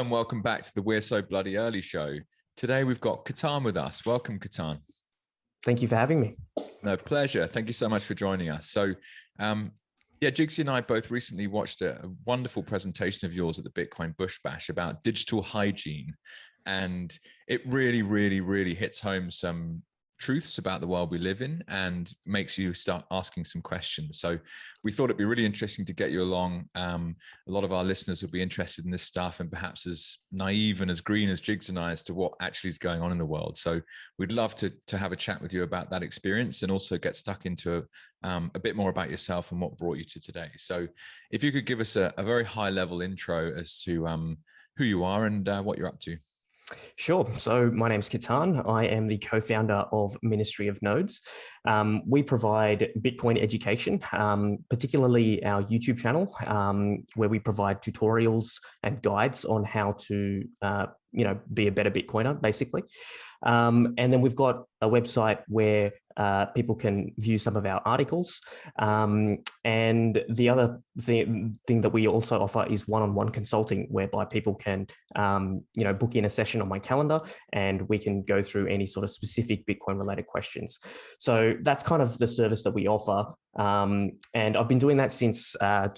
and welcome back to the We're So Bloody Early show. Today we've got Ketan with us. Welcome, Ketan. Thank you for having me. No, pleasure. Thank you so much for joining us. So, Jigs and I both recently watched a wonderful presentation of yours at the Bitcoin Bush Bash about digital hygiene. And it really, really, really hits home some truths about the world we live in and makes you start asking some questions. So we thought it'd be really interesting to get you along. A lot of our listeners will be interested in this stuff and perhaps as naive and as green as Jigs and I as to what actually is going on in the world. So we'd love to have a chat with you about that experience and also get stuck into a bit more about yourself and what brought you to today. So if you could give us a very high level intro as to who you are and what you're up to. Sure. So my name's Ketan. I am the co-founder of Ministry of Nodes. We provide Bitcoin education, particularly our YouTube channel, where we provide tutorials and guides on how to, be a better Bitcoiner, basically. And then we've got a website where people can view some of our articles. And the other thing that we also offer is one-on-one consulting, whereby people can, book in a session on my calendar and we can go through any sort of specific Bitcoin related questions. So that's kind of the service that we offer. And I've been doing that since 1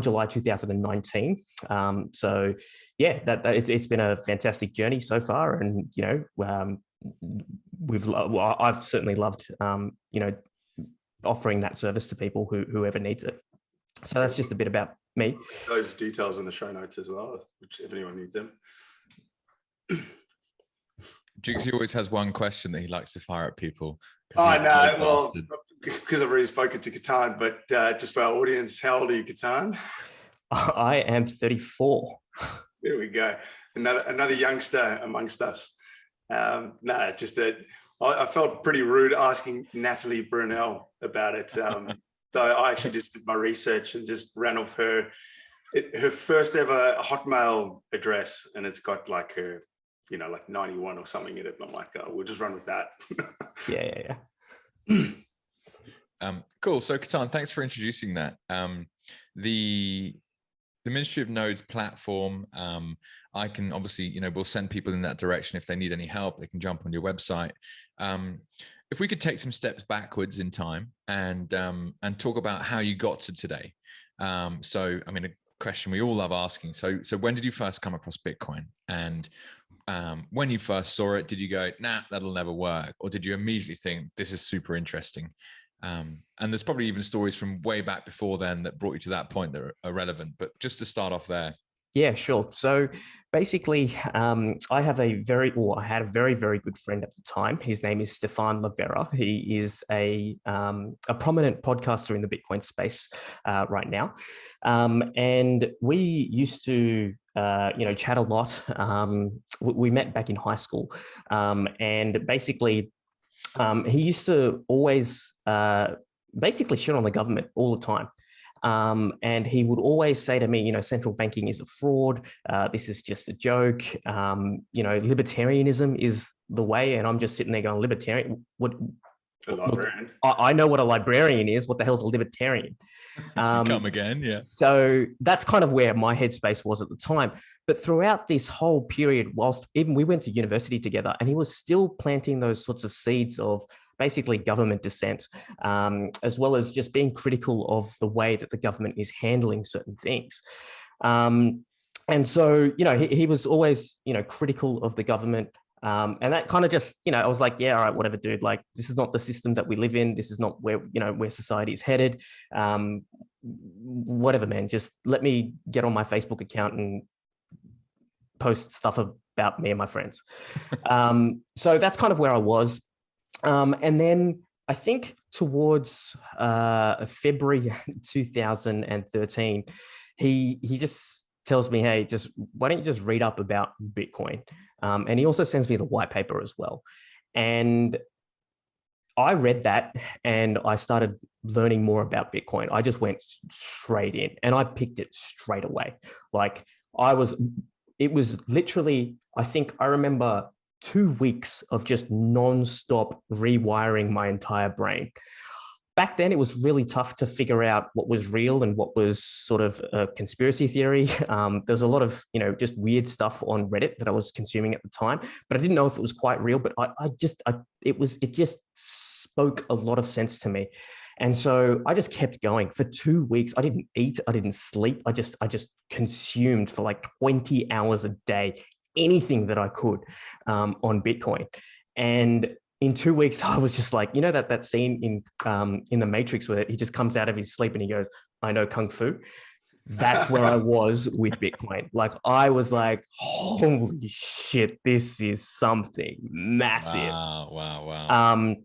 July 2019. So yeah, it's been a fantastic journey so far. And, I've certainly loved, offering that service to people whoever needs it. So that's just a bit about me. Those details in the show notes as well, which if anyone needs them. Jigsy always has one question that he likes to fire at people. Oh, no, well, because I've already spoken to Ketan, but just for our audience, how old are you, Ketan? I am 34. There we go. Another youngster amongst us. I felt pretty rude asking Natalie Brunel about it. So I actually just did my research and just ran off her first ever Hotmail address, and it's got like her, like 91 or something in it. And I'm like, oh, we'll just run with that. Yeah. Cool. So Ketan, thanks for introducing that. The Ministry of Nodes platform, I can obviously, we'll send people in that direction. If they need any help, they can jump on your website. If we could take some steps backwards in time and talk about how you got to today. A question we all love asking. So when did you first come across Bitcoin? And when you first saw it, did you go, nah, that'll never work? Or did you immediately think this is super interesting? And there's probably even stories from way back before then that brought you to that point that are relevant, but just to start off there. Yeah, sure. So basically, I had a very, very good friend at the time. His name is Stefan Lavera. He is a prominent podcaster in the Bitcoin space right now. And we used to, chat a lot. We met back in high school. And basically, he used to always basically shit on the government all the time. And he would always say to me, central banking is a fraud. This is just a joke. Libertarianism is the way. And I'm just sitting there going, libertarian? What? A librarian. I know what a librarian is. What the hell's a libertarian? Come again, yeah. So that's kind of where my headspace was at the time. But throughout this whole period, whilst even we went to university together, and he was still planting those sorts of seeds of basically government dissent, as well as just being critical of the way that the government is handling certain things. And so, he was always, critical of the government. And that kind of just, I was like, yeah, all right, whatever, dude. Like, this is not the system that we live in. This is not where, where society is headed. Whatever, man. Just let me get on my Facebook account and post stuff about me and my friends. So that's kind of where I was. And then I think towards February 2013, he just tells me, hey, why don't you just read up about Bitcoin? And he also sends me the white paper as well. And I read that and I started learning more about Bitcoin. I just went straight in and I picked it straight away. Like it was literally, I think I remember 2 weeks of just non-stop rewiring my entire brain. back then it was really tough to figure out what was real and what was sort of a conspiracy theory. There's a lot of, just weird stuff on Reddit that I was consuming at the time, but I didn't know if it was quite real, but it just spoke a lot of sense to me. And so I just kept going for 2 weeks. I didn't eat, I didn't sleep. I just consumed for like 20 hours a day, anything that I could on Bitcoin. And in 2 weeks, I was just like, that scene in The Matrix where he just comes out of his sleep and he goes, "I know Kung Fu." That's where I was with Bitcoin. Like, I was like, holy shit, this is something massive. Wow.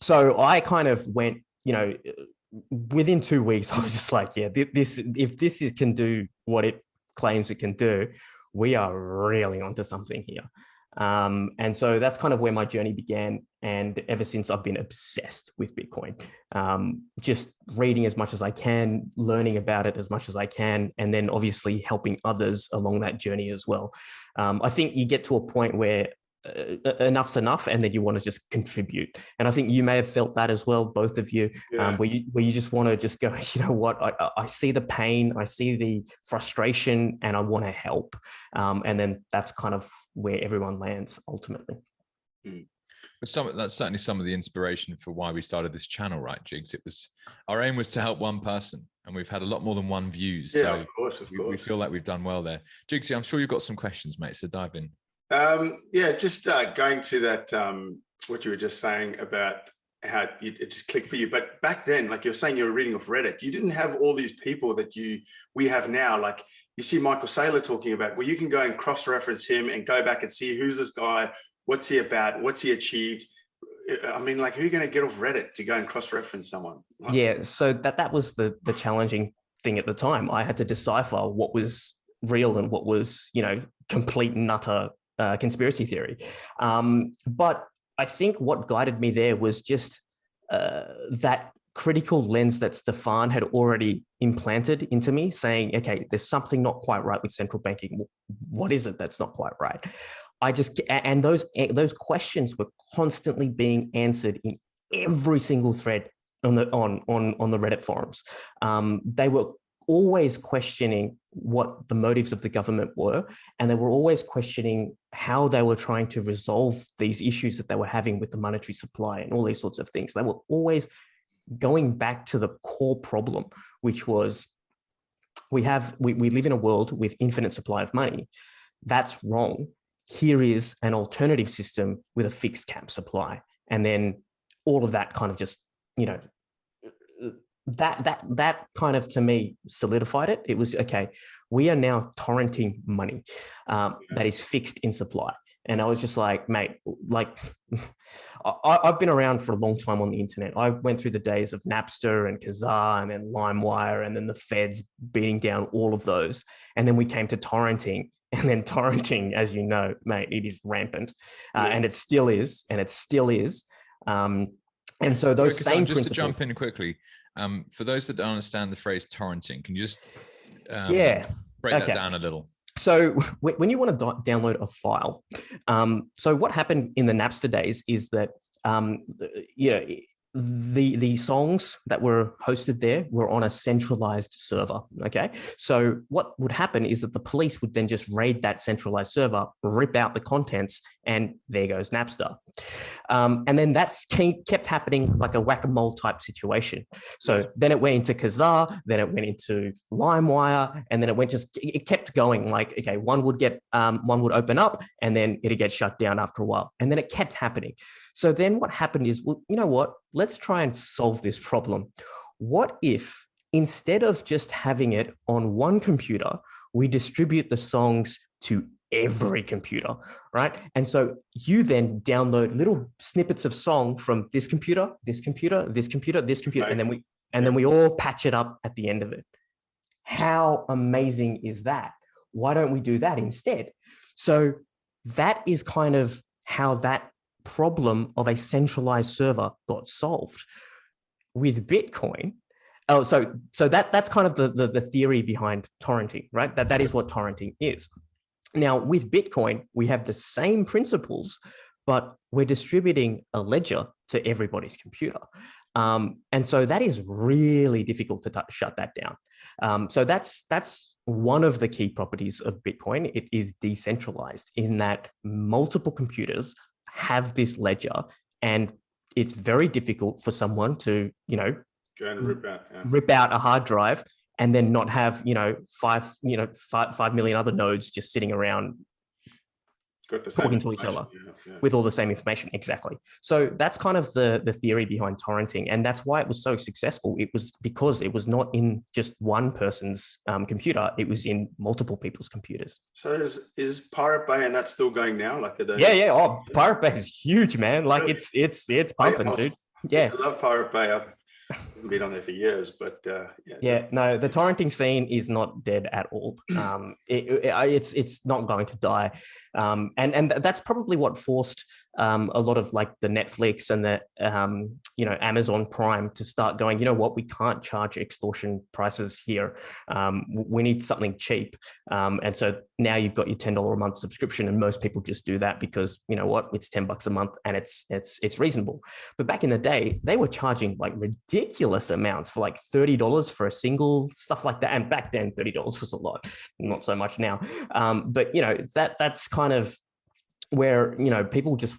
So I kind of went, within 2 weeks, I was just like, yeah, if this can do what it claims it can do, we are really onto something here. And so that's kind of where my journey began. And ever since, I've been obsessed with Bitcoin, just reading as much as I can, learning about it as much as I can, and then obviously helping others along that journey as well. I think you get to a point where enough's enough, and then you want to just contribute. And I think you may have felt that as well, both of you, where you just want to just go, what, I see the pain, I see the frustration, and I want to help. And then that's kind of where everyone lands ultimately. But that's certainly some of the inspiration for why we started this channel, right, Jigs? Our aim was to help one person, and we've had a lot more than one views. Yeah, so of course. We feel like we've done well there. Jigsy, I'm sure you've got some questions, mate, so dive in. Just going to that, what you were just saying about how it just clicked for you. But back then, like you're saying, you were reading off Reddit. You didn't have all these people that we have now. Like you see Michael Saylor talking about, where you can go and cross-reference him and go back and see who's this guy, what's he about, what's he achieved. I mean, like, who are you going to get off Reddit to go and cross-reference someone? Like, yeah, so that was the challenging thing at the time. I had to decipher what was real and what was, complete and utter conspiracy theory. But I think what guided me there was just that critical lens that Stefan had already implanted into me, saying, okay, there's something not quite right with central banking. What is it that's not quite right? And those questions were constantly being answered in every single thread on the Reddit forums. They were always questioning what the motives of the government were, and they were always questioning how they were trying to resolve these issues that they were having with the monetary supply and all these sorts of things. They were always going back to the core problem, which was we live in a world with infinite supply of money. That's wrong. Here is an alternative system with a fixed cap supply. And then all of that kind of just, that kind of, to me, solidified it. It was, okay, we are now torrenting money that is fixed in supply. And I was just like, mate, like, I've been around for a long time on the internet. I went through the days of Napster and Kazaa and then LimeWire and then the feds beating down all of those. And then we came to torrenting. And then torrenting, as you know, mate, it is rampant. And it still is. And so those same just principles. to jump in quickly, for those that don't understand the phrase torrenting, can you just break that down a little? So when you want to download a file, so what happened in the Napster days is that the songs that were hosted there were on a centralized server. Okay, so what would happen is that the police would then just raid that centralized server, rip out the contents, and there goes Napster. And then that's kept happening like a whack-a-mole type situation. So then it went into Kazaa, then it went into LimeWire, and then it kept going. Like, okay, one would open up, and then it'd get shut down after a while, and then it kept happening. So then what happened is, well, you know what? Let's try and solve this problem. What if instead of just having it on one computer, we distribute the songs to every computer, right? And so you then download little snippets of song from this computer, this computer, this computer, this computer, right. and then we all patch it up at the end of it. How amazing is that? Why don't we do that instead? So that is kind of how that problem of a centralized server got solved. With Bitcoin, so that's kind of the theory behind torrenting, right? That is what torrenting is. Now, with Bitcoin, we have the same principles, but we're distributing a ledger to everybody's computer. And so that is really difficult to shut that down. So that's one of the key properties of Bitcoin. It is decentralized in that multiple computers have this ledger, and it's very difficult for someone to, go and rip out a hard drive and then not have, 5 million other nodes just sitting around talking to each other with all the same information. Exactly. So that's kind of the theory behind torrenting. And that's why it was so successful. It was because it was not in just one person's computer. It was in multiple people's computers. So is Pirate Bay, and that's still going now? Like, are they... Yeah. Oh, Pirate Bay is huge, man. Like it's pumping, dude. Yeah. I love Pirate Bay. I've been on there for years, but no, the torrenting scene is not dead at all. It's not going to die, and that's probably what forced a lot of like the Netflix and the Amazon Prime to start going, you know what, we can't charge extortion prices here. We need something cheap, and so now you've got your $10 a month subscription, and most people just do that because, you know what, it's $10 a month and it's reasonable. But back in the day, they were charging like ridiculous amounts for like $30 for a single, stuff like that. And back then, $30 was a lot, not so much now. But that's kind of where people just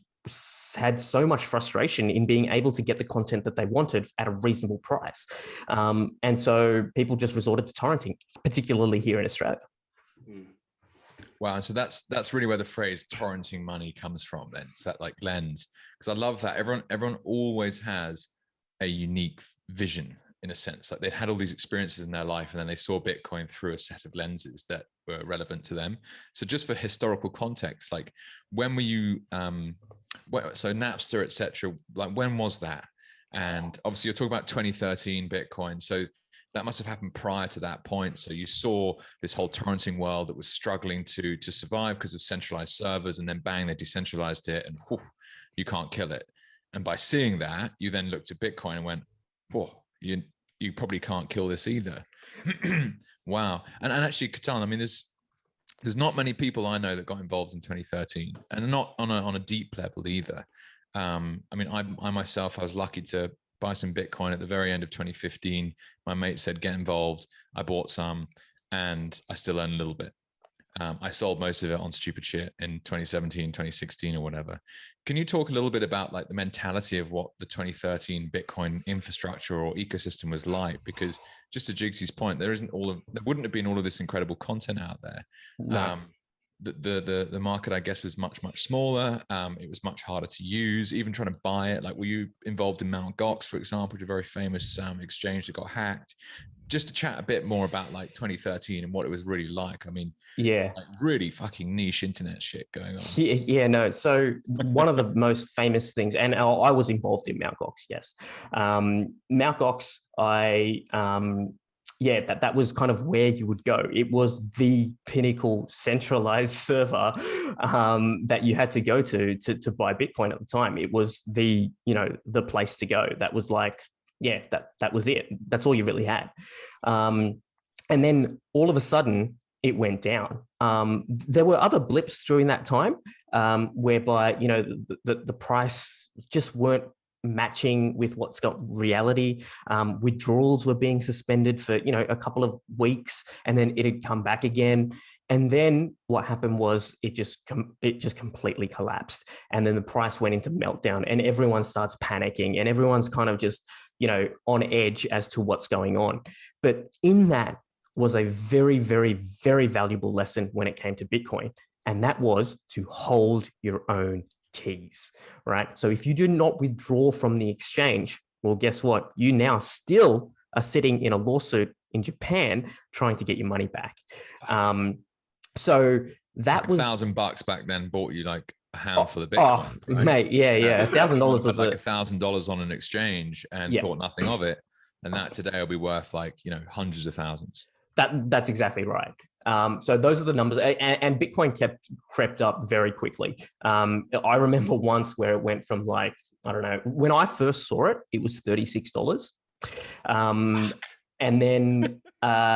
had so much frustration in being able to get the content that they wanted at a reasonable price, and so people just resorted to torrenting, particularly here in Australia. Wow, so that's really where the phrase torrenting money comes from. Then it's that like lens, because I love that everyone always has a unique vision, in a sense. Like they had all these experiences in their life, and then they saw Bitcoin through a set of lenses that were relevant to them. So just for historical context, like when were you so Napster, etc., like when was that? And obviously you're talking about 2013 Bitcoin, so that must have happened prior to that point. So you saw this whole torrenting world that was struggling to survive because of centralized servers, and then bang, they decentralized it, and whew, you can't kill it. And by seeing that, you then looked at Bitcoin and went, whoa, you probably can't kill this either. Wow. And actually, Ketan, I mean, there's not many people I know that got involved in 2013, and not on a deep level either. I mean, I myself, I was lucky to buy some Bitcoin at the very end of 2015. My mate said, get involved. I bought some, and I still earn a little bit. I sold most of it on stupid shit in 2017, 2016 or whatever. Can you talk a little bit about like the mentality of what the 2013 Bitcoin infrastructure or ecosystem was like? Because just to Jigsy's point, there wouldn't have been all of this incredible content out there. No. The market, I guess, was much smaller. It was much harder to use. Even trying to buy it, like, were you involved in Mt. Gox, for example, which is a very famous exchange that got hacked? Just to chat a bit more about like 2013 and what it was really like. I mean, yeah, like really fucking niche internet shit going on. Yeah, no. So one of the most famous things, and I was involved in Mt. Gox, yes. Mt. Gox, that was kind of where you would go. It was the pinnacle centralized server that you had to go to buy Bitcoin at the time. It was the place to go. That was like, that was it. That's all you really had. And then all of a sudden it went down. There were other blips during that time whereby, the price just weren't matching with what's got reality. Withdrawals were being suspended for, a couple of weeks, and then it had come back again. And then what happened was it just completely collapsed. And then the price went into meltdown, and everyone starts panicking, and everyone's kind of just, on edge as to what's going on. But in that was a very, very, very valuable lesson when it came to Bitcoin. And that was to hold your own keys, right? So if you do not withdraw from the exchange, well, guess what? You now still are sitting in a lawsuit in Japan trying to get your money back. So that was $1,000 back then bought you like a handful of Bitcoin, right? Mate. Yeah. $1,000 was like $1,000 on an exchange and thought nothing of it. And that today will be worth like, hundreds of thousands. That's exactly right. So those are the numbers, and Bitcoin crept up very quickly. I remember once where it went from like, I don't know, when I first saw it, it was $36. And then, and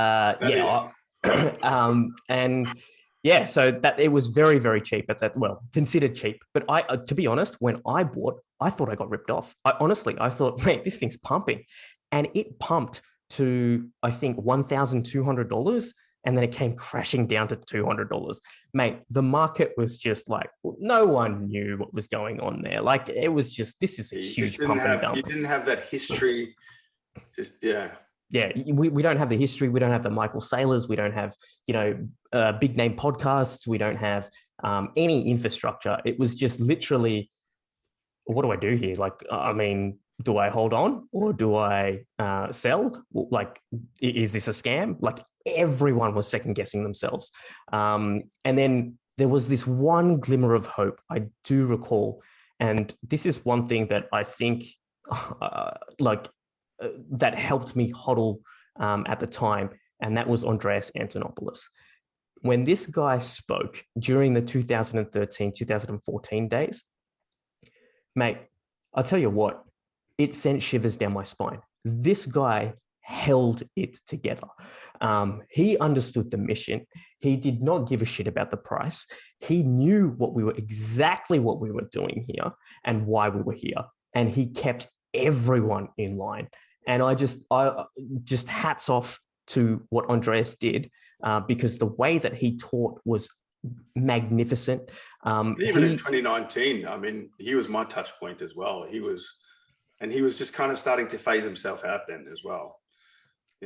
Yeah, so that it was very, very cheap at that. Well, considered cheap, but to be honest, when I bought, I thought I got ripped off. I thought, mate, this thing's pumping, and it pumped to I think $1,200, and then it came crashing down to $200. Mate, the market was just like no one knew what was going on there. Like it was just this is a huge pump and dump. You didn't have that history. Yeah, we don't have the history. We don't have the Michael Saylors. We don't have, big name podcasts. We don't have any infrastructure. It was just literally, what do I do here? Like, I mean, do I hold on or do I sell? Like, is this a scam? Like everyone was second guessing themselves. And then there was this one glimmer of hope I do recall. And this is one thing that I think that helped me hodl at the time, and that was Andreas Antonopoulos. When this guy spoke during the 2013, 2014 days, mate, I'll tell you what, it sent shivers down my spine. This guy held it together. He understood the mission. He did not give a shit about the price. He knew exactly what we were doing here and why we were here. And he kept everyone in line. And I just hats off to what Andreas did because the way that he taught was magnificent. Even in 2019, I mean, he was my touch point as well. He was just kind of starting to phase himself out then as well.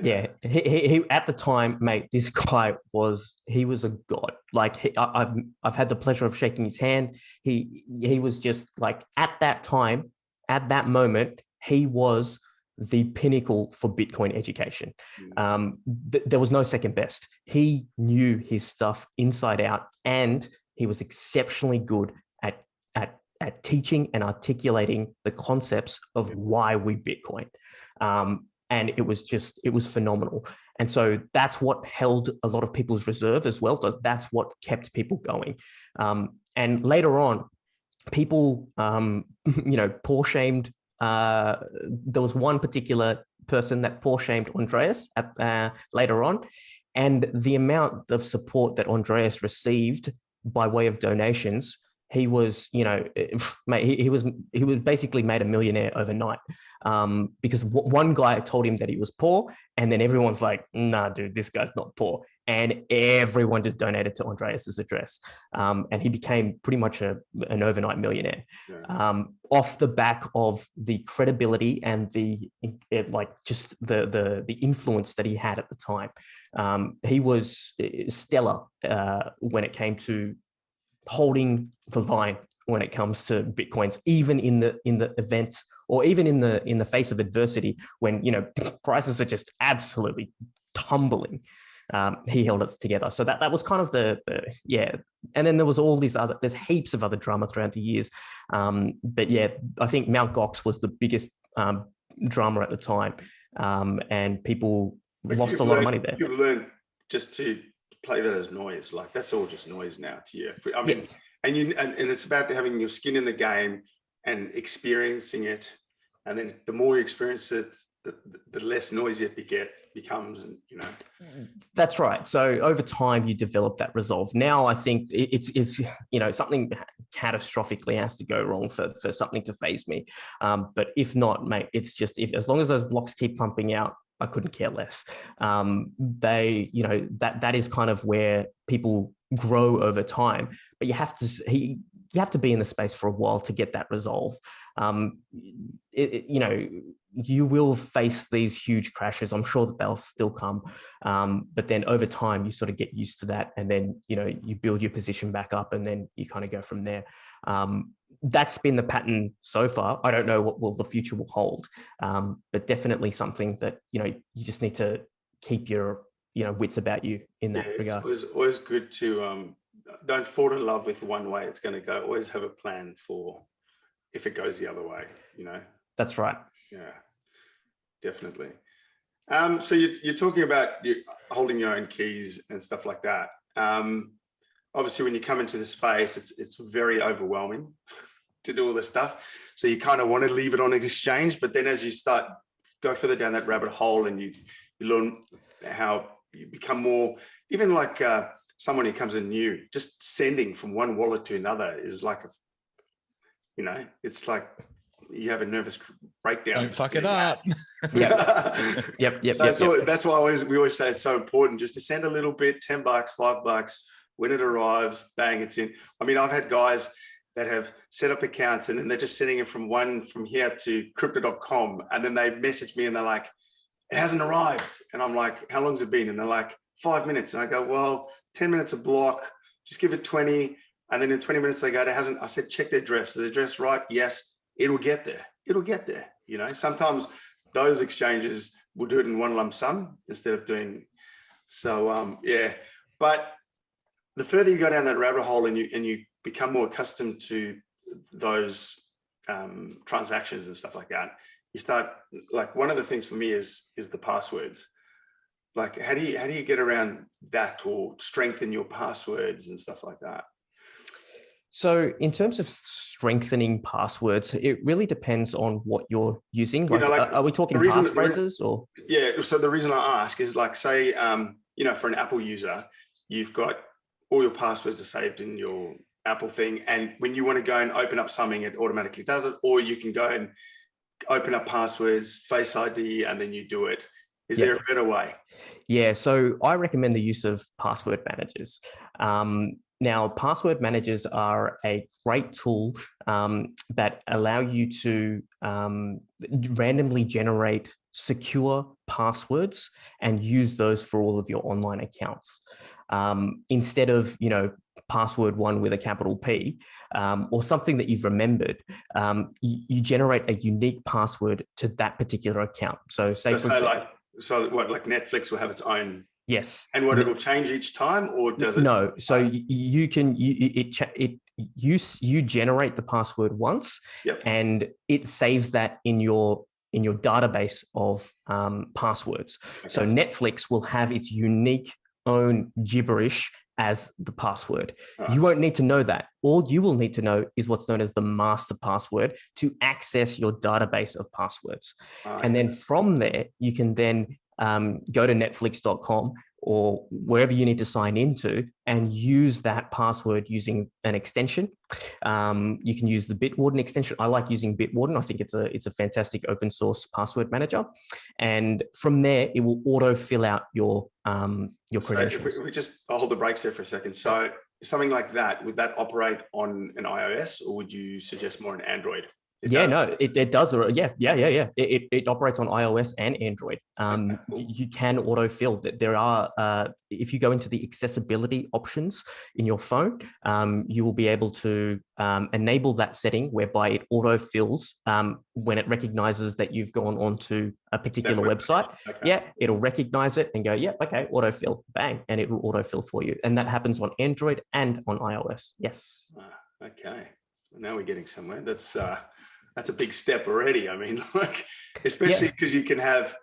Yeah, he at the time, mate, this guy was a god. Like I've had the pleasure of shaking his hand. He was just like at that time, at that moment, he was the pinnacle for Bitcoin education. There was no second best. He knew his stuff inside out, and he was exceptionally good at teaching and articulating the concepts of why we Bitcoin. And it was phenomenal. And so that's what held a lot of people's reserve as well. So that's what kept people going. And later on, people, poor shamed. There was one particular person that poor shamed Andreas later on, and the amount of support that Andreas received by way of donations, he was, mate, he was basically made a millionaire overnight because one guy told him that he was poor, and then everyone's like, nah, dude, this guy's not poor. And everyone just donated to Andreas's address. And he became pretty much an overnight millionaire off the back of the credibility and the influence that he had at the time. He was stellar when it came to holding the line when it comes to Bitcoins, even in the events or even in the face of adversity when, prices are just absolutely tumbling. He held it together. So that was kind of the. And then there was all these there's heaps of other drama throughout the years. But yeah, I think Mt. Gox was the biggest drama at the time. And people lost a lot of money there. You've learned just to play that as noise. Like that's all just noise now to you. I mean, yes. And it's about having your skin in the game and experiencing it. And then the more you experience it, the less noisy it becomes, and That's right. So over time you develop that resolve. Now I think it's something catastrophically has to go wrong for something to phase me. But if not, mate, it's just as long as those blocks keep pumping out, I couldn't care less. That is kind of where people grow over time, but you have to be in the space for a while to get that resolve. You will face these huge crashes. I'm sure that they'll still come. But then over time, you sort of get used to that. And then, you build your position back up and then you kind of go from there. That's been the pattern so far. I don't know what the future will hold, but definitely something that, you just need to keep your, wits about you in that regard. It's always good to don't fall in love with one way it's going to go. Always have a plan for if it goes the other way, That's right. Yeah, definitely. So you're talking about you holding your own keys and stuff like that. Obviously, when you come into the space, it's very overwhelming to do all this stuff. So you kind of want to leave it on an exchange, but then as you go further down that rabbit hole and you learn how you become more, even like someone who comes in new, just sending from one wallet to another is like it's like you have a nervous breakdown. Don't fuck it up. Yep. So that's why we always say it's so important just to send a little bit, $10, $5. When it arrives, bang, it's in. I mean, I've had guys that have set up accounts and then they're just sending it from here to crypto.com. And then they message me and they're like, it hasn't arrived. And I'm like, how long's it been? And they're like, 5 minutes. And I go, well, 10 minutes a block, just give it 20. And then in 20 minutes they go, it hasn't. I said, check the address. Is the address right? Yes, it'll get there. It'll get there. You know, sometimes those exchanges will do it in one lump sum instead of doing. So, but the further you go down that rabbit hole and you become more accustomed to those transactions and stuff like that, you start, like, one of the things for me is the passwords. Like, how do you get around that or strengthen your passwords and stuff like that? So in terms of strengthening passwords, it really depends on what you're using. Like, are we talking passphrases or? Yeah. So the reason I ask is, like, say, for an Apple user, you've got all your passwords are saved in your Apple thing. And when you want to go and open up something, it automatically does it. Or you can go and open up passwords, Face ID, and then you do it. Is there a better way? Yeah. So I recommend the use of password managers. Now, password managers are a great tool that allow you to randomly generate secure passwords and use those for all of your online accounts. Instead of, password one with a capital P or something that you've remembered, you generate a unique password to that particular account. So say, like Netflix will have its own. Yes. And it'll change each time, or does it? No. So you generate the password once, and it saves that in your database of passwords. Okay. So Netflix will have its unique own gibberish as the password. Right. You won't need to know that. All you will need to know is what's known as the master password to access your database of passwords. Right. And then from there, you can then go to netflix.com or wherever you need to sign into and use that password using an extension. You can use the Bitwarden extension. I like using Bitwarden. I think it's a fantastic open source password manager. And from there, it will auto fill out your credentials. If we just hold the brakes there for a second. So something like that, would that operate on an iOS, or would you suggest more on Android? It does. It operates on iOS and Android. You can autofill. There are, if you go into the accessibility options in your phone, you will be able to enable that setting whereby it autofills when it recognizes that you've gone onto a particular website. Okay. Yeah, it'll recognize it and go, autofill, bang, and it will autofill for you. And that happens on Android and on iOS. Yes. Okay. Now we're getting somewhere. That's a big step already. I mean, especially because you can have,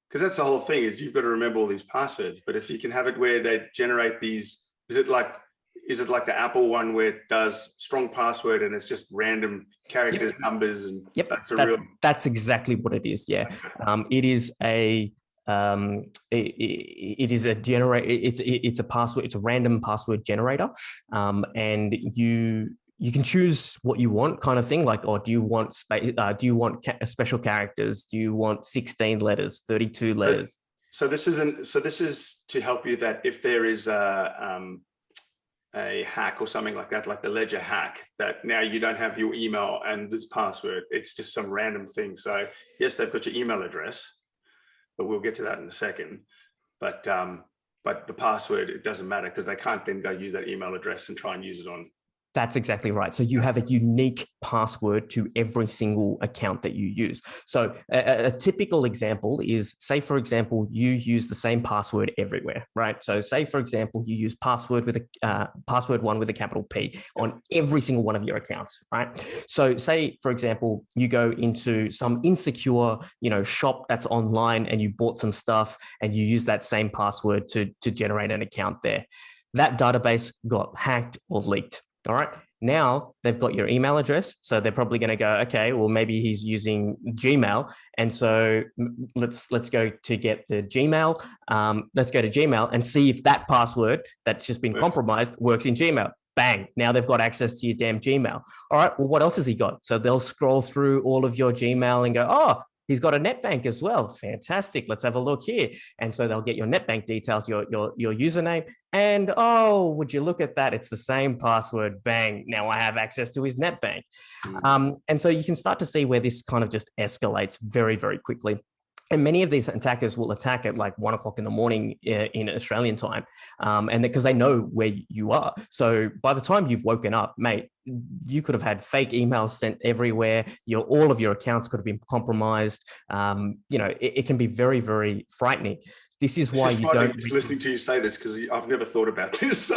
because that's the whole thing, is you've got to remember all these passwords. But if you can have it where they generate these, is it like the Apple one where it does strong password and it's just random characters, numbers, and that's exactly what it is. Yeah. Okay. It is a it's a password. It's a random password generator, and you can choose what you want, kind of thing. Like, do you want special characters? Do you want 16 letters, 32 letters? So this is to help you that if there is a hack or something like that, like the Ledger hack, that now you don't have your email and this password. It's just some random thing. So yes, they've got your email address, but we'll get to that in a second. But the password, it doesn't matter because they can't then go use that email address and try and use it on. That's exactly right. So you have a unique password to every single account that you use. So a typical example is, say, for example, you use the same password everywhere, right? So say, for example, you use password one with a capital P on every single one of your accounts, right? So say, for example, you go into some insecure, shop that's online and you bought some stuff and you use that same password to generate an account there. That database got hacked or leaked. All right. Now they've got your email address. So they're probably going to go, okay, well, maybe he's using Gmail. And so let's go to get the Gmail. Let's go to Gmail and see if that password that's just been compromised works in Gmail. Bang, now they've got access to your damn Gmail. All right, well, what else has he got? So they'll scroll through all of your Gmail and go, oh, he's got a NetBank as well. Fantastic. Let's have a look here. And so they'll get your NetBank details, your username. And oh, would you look at that? It's the same password. Bang. Now I have access to his NetBank. And so you can start to see where this kind of just escalates very, very quickly. And many of these attackers will attack at like 1 o'clock in the morning in Australian time. And because they know where you are. So by the time you've woken up, mate, you could have had fake emails sent everywhere. All of your accounts could have been compromised. It can be very, very frightening. This is why you don't. Listening to you say this, because I've never thought about this.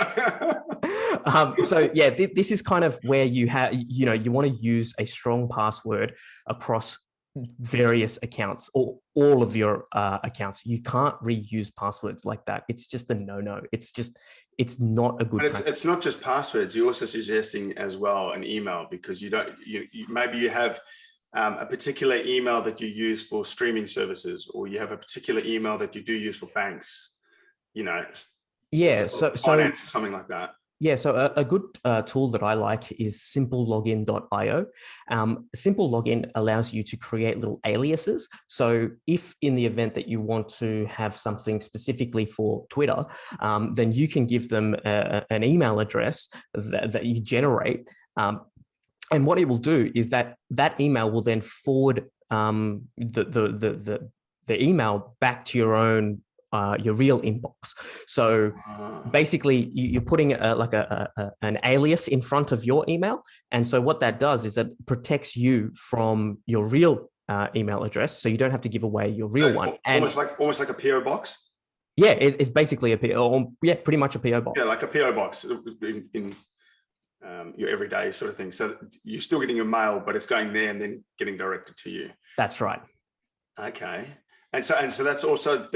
This is kind of where you you want to use a strong password across various accounts or all of your accounts. You can't reuse passwords like that. It's just a no-no. It's not a good practice. It's not just passwords. You're also suggesting as well an email, because maybe you have a particular email that you use for streaming services, or you have a particular email that you do use for banks, finance, something like that. Yeah, so a good tool that I like is simplelogin.io. Simple Login allows you to create little aliases. So if in the event that you want to have something specifically for Twitter, then you can give them an email address that you generate. And what it will do is that email will then forward the email back to your own your real inbox. So basically you're putting an alias in front of your email. And so what that does is that protects you from your real email address. So you don't have to give away your real one. Almost like a PO box. Yeah, it's basically pretty much a PO box. Yeah, like a PO box in your everyday sort of thing. So you're still getting your mail, but it's going there and then getting directed to you. That's right. Okay. And so that's also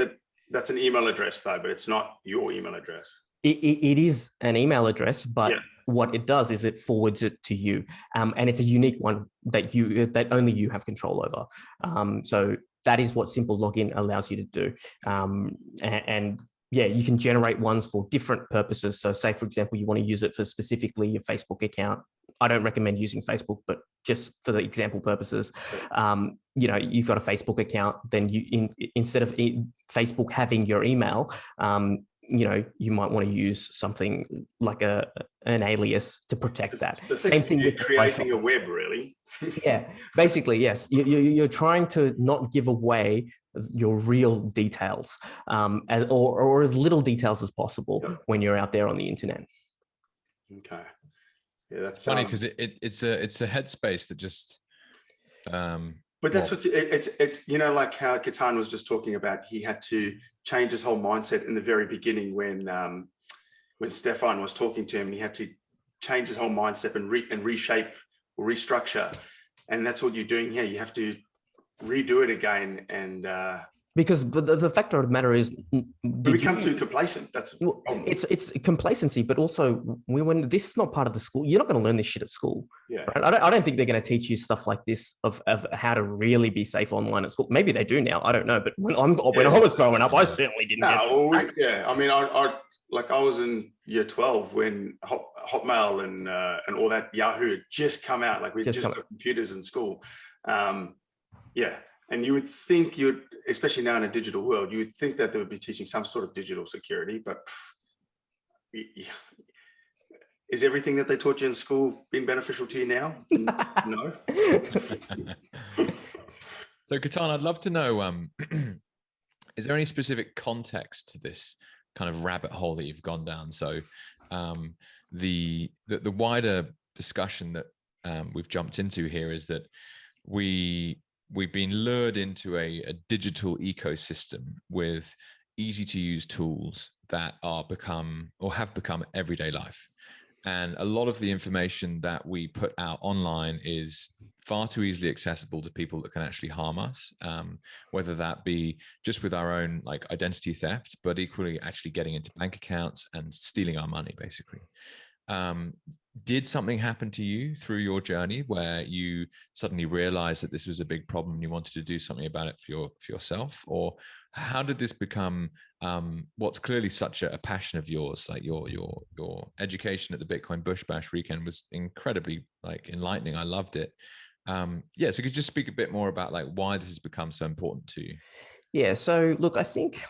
that's an email address though, but it's not your email address. It is an email address, but what it does is it forwards it to you. And it's a unique one that only you have control over. So that is what Simple Login allows you to do. And you can generate ones for different purposes. So say, for example, you want to use it for specifically your Facebook account. I don't recommend using Facebook, but just for the example purposes, you've got a Facebook account, then instead of Facebook having your email, you might want to use something like an alias to protect that. Same thing with creating a web, really. Yeah, basically, yes. You're trying to not give away your real details, or as little details as possible when you're out there on the internet. Okay. Yeah, that's funny because it's a headspace that just. But that's what it's like how Ketan was just talking about. He had to change his whole mindset in the very beginning when Stefan was talking to him. He had to change his whole mindset and reshape or restructure, and that's what you're doing here. You have to redo it again and. Because the fact of the matter is, we become too complacent. That's it's complacency, but also when this is not part of the school, you're not going to learn this shit at school. Yeah, right? I don't think they're going to teach you stuff like this of how to really be safe online at school. Maybe they do now. I don't know. But when I was growing up, I certainly didn't. I mean, I was in year 12 when Hotmail and all that Yahoo had just come out. Like we just got computers in school. And you would think especially now in a digital world, you would think that they would be teaching some sort of digital security, but is everything that they taught you in school been beneficial to you now? No. So Ketan, I'd love to know, is there any specific context to this kind of rabbit hole that you've gone down? So the wider discussion that we've jumped into here is that we've been lured into a digital ecosystem with easy to use tools that have become everyday life. And a lot of the information that we put out online is far too easily accessible to people that can actually harm us, whether that be just with our own like identity theft, but equally actually getting into bank accounts and stealing our money, basically. did something happen to you through your journey where you suddenly realized that this was a big problem and you wanted to do something about it for yourself? Or how did this become what's clearly such a passion of yours? Like your education at the Bitcoin Bush Bash weekend was incredibly like enlightening. I loved it. Yeah, so could you just speak a bit more about like why this has become so important to you? Yeah, so look, I think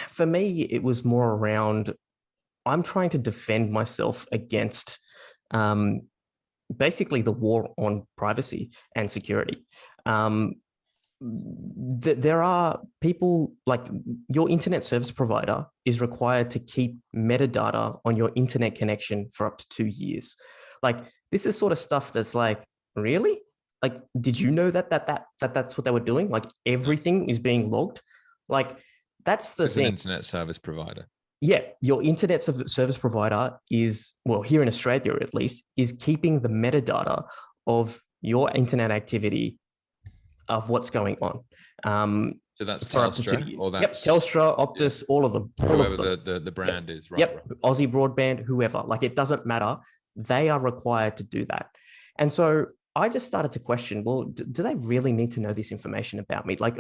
for me, it was more around I'm trying to defend myself against basically the war on privacy and security. There are people like your internet service provider is required to keep metadata on your internet connection for up to 2 years. Like this is sort of stuff that's like, really? Like, did you know that's what they were doing? Like everything is being logged. Like that's the thing. An internet service provider. Yeah, your internet service provider is, well, here in Australia at least, is keeping the metadata of your internet activity of what's going on. So that's Telstra, or that's Telstra, Optus, all of them. Whoever the brand is, right? Yep, right. Aussie Broadband, whoever. Like it doesn't matter. They are required to do that. And so I just started to question, well, do they really need to know this information about me? Like,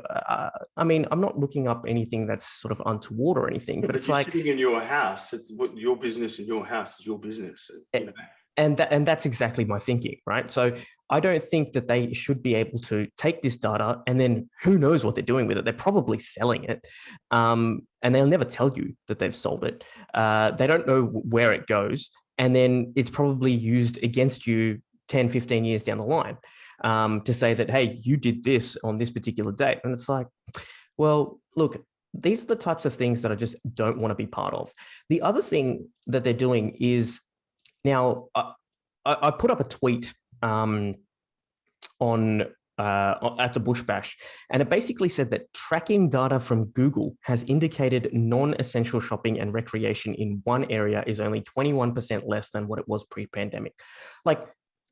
I mean, I'm not looking up anything that's sort of untoward or anything, but it's you're like sitting in your house. It's what your business in your house is your business. You know? And that's exactly my thinking, right? So I don't think that they should be able to take this data and then who knows what they're doing with it. They're probably selling it, and they'll never tell you that they've sold it. They don't know where it goes, and then it's probably used against you 10, 15 years down the line to say that, hey, you did this on this particular date. And it's like, well, look, these are the types of things that I just don't want to be part of. The other thing that they're doing is, now, I put up a tweet on at the Bush Bash, and it basically said that tracking data from Google has indicated non-essential shopping and recreation in one area is only 21% less than what it was pre-pandemic. Like,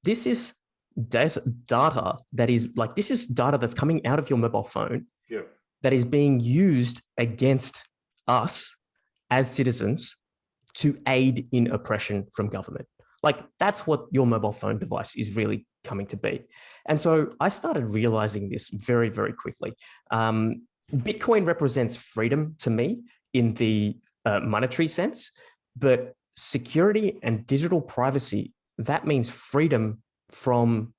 this is data that is like, this is data that's coming out of your mobile phone that is being used against us as citizens to aid in oppression from government. Like that's what your mobile phone device is really coming to be. And so I started realizing this very, very quickly. Bitcoin represents freedom to me in the monetary sense, but security and digital privacy, that means freedom from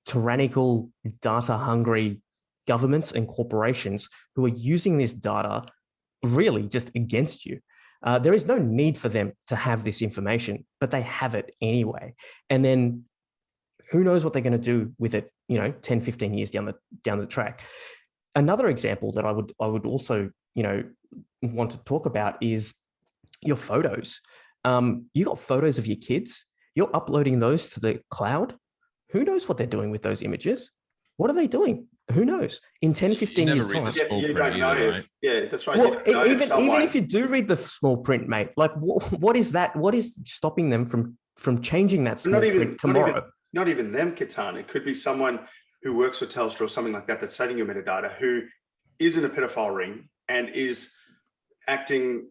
tyrannical, data-hungry governments and corporations who are using this data really just against you. There is no need for them to have this information, but they have it anyway. And then who knows what they're going to do with it, 10, 15 years down the track. Another example that I would also, want to talk about is your photos. You got photos of your kids, you're uploading those to the cloud. Who knows what they're doing with those images? What are they doing? Who knows? In 10, 15 years time. You don't know if, yeah, that's right. Well, even if you do read the small print, mate, like what is that? What is stopping them from changing that small print tomorrow? Not even them, Ketan. It could be someone who works for Telstra or something like that that's saving your metadata, who is in a pedophile ring and is acting,